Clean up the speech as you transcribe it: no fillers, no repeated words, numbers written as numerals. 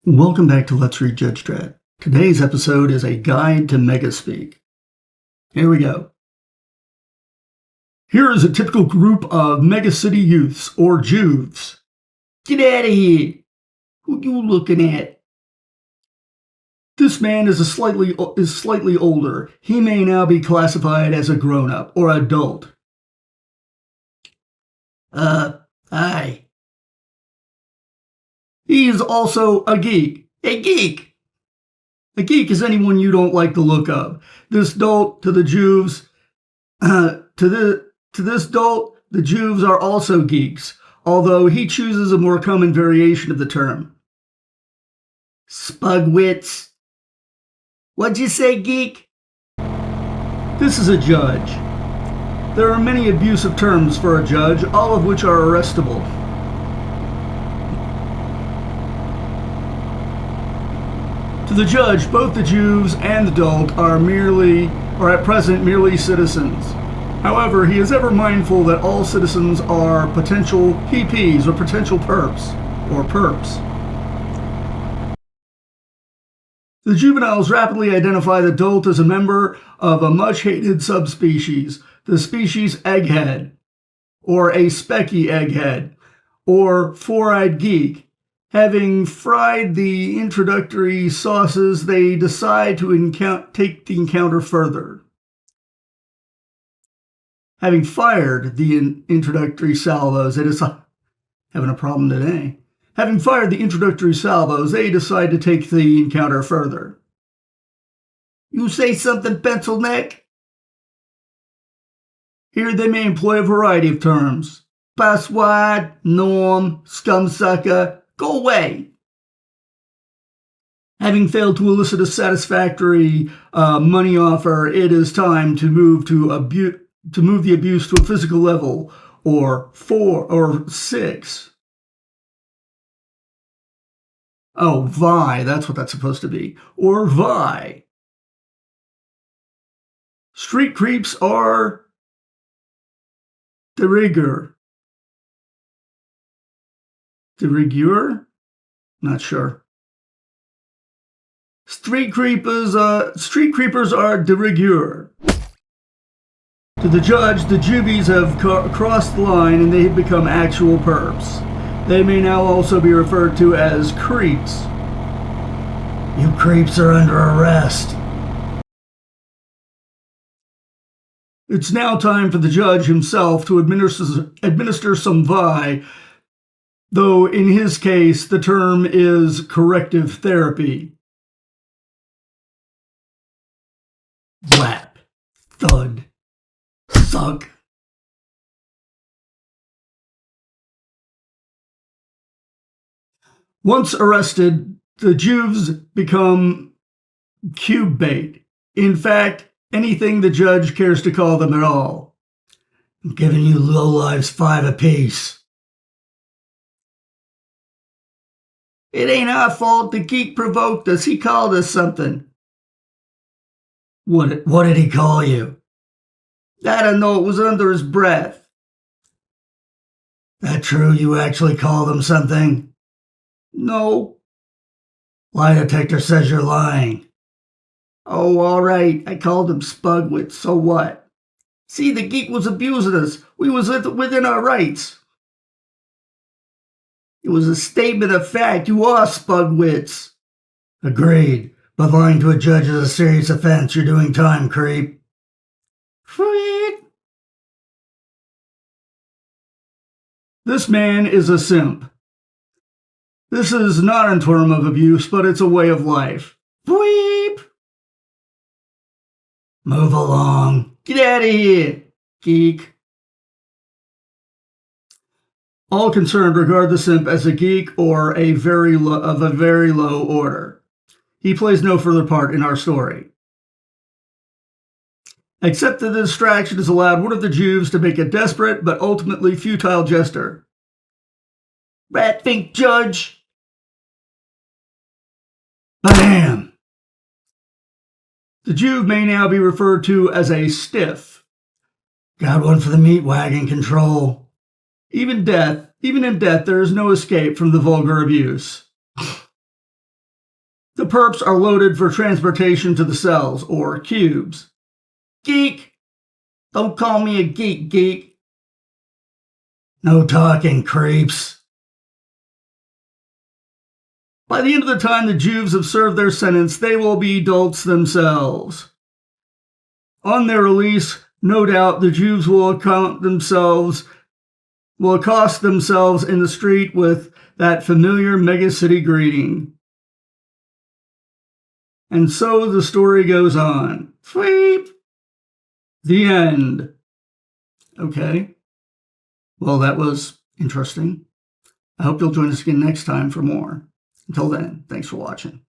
Welcome back to Let's Read Judge Dredd. Today's episode is a guide to megaspeak. Here we go. Here is a typical group of megacity youths, or Juves. Get out of here! Who you looking at? This man is slightly older. He may now be classified as a grown-up or adult. Hi. He is also a geek. A geek! A geek is anyone you don't like the look of. This dolt to the Juves, to this dolt, the Juves are also geeks, although he chooses a more common variation of the term. Spugwits. What'd you say, geek? This is a judge. There are many abusive terms for a judge, all of which are arrestable. To the judge, both the Juves and the dolt are at present merely citizens. However, he is ever mindful that all citizens are potential PPs or potential perps. The juveniles rapidly identify the dolt as a member of a much-hated subspecies, the species egghead, or a specky egghead, or four-eyed geek. Having fried the introductory sauces, they decide to take the encounter further. Having fired the introductory salvos, they decide... Having a problem today. Having fired the introductory salvos, they decide to take the encounter further. You say something, pencil neck? Here they may employ a variety of terms. Password, norm, scumsucker. Go away! Having failed to elicit a satisfactory money offer, it is time to move the abuse to a physical level, or 4 or 6. Oh, vi, that's what that's supposed to be. Or vi. Street creeps are de rigueur. De rigueur? Not sure. Street creepers are de rigueur. To the judge, the juvies have crossed the line and they have become actual perps. They may now also be referred to as creeps. You creeps are under arrest. It's now time for the judge himself to administer some vi, though in his case the term is corrective therapy. Blap. Thud. Suck. Once arrested, the Juves become cube bait. In fact, anything the judge cares to call them at all. I'm giving you lowlifes 5 apiece. It ain't our fault. The geek provoked us. He called us something. What did he call you? I don't know. It was under his breath. That true? You actually called him something? No. Lie detector says you're lying. Oh, all right. I called him Spugwit. So what? See, the geek was abusing us. We was within our rights. It was a statement of fact. You are Spugwits. Agreed. But lying to a judge is a serious offense. You're doing time, creep. Sweet. This man is a simp. This is not a term of abuse, but it's a way of life. Bleep. Move along. Get out of here, geek. All concerned regard the simp as a geek or of a very low order. He plays no further part in our story. Except that the distraction has allowed one of the Juves to make a desperate but ultimately futile gesture. Rat think, judge. Bam! The Juve may now be referred to as a stiff. Got one for the meat wagon control. Even in death, there is no escape from the vulgar abuse. The perps are loaded for transportation to the cells, or cubes. Geek! Don't call me a geek. No talking, creeps. By the end of the time the Jews have served their sentence, they will be adults themselves. On their release, no doubt the Jews will accost themselves in the street with that familiar megacity greeting. And so the story goes on. Sweep! The end. Okay. Well, that was interesting. I hope you'll join us again next time for more. Until then, thanks for watching.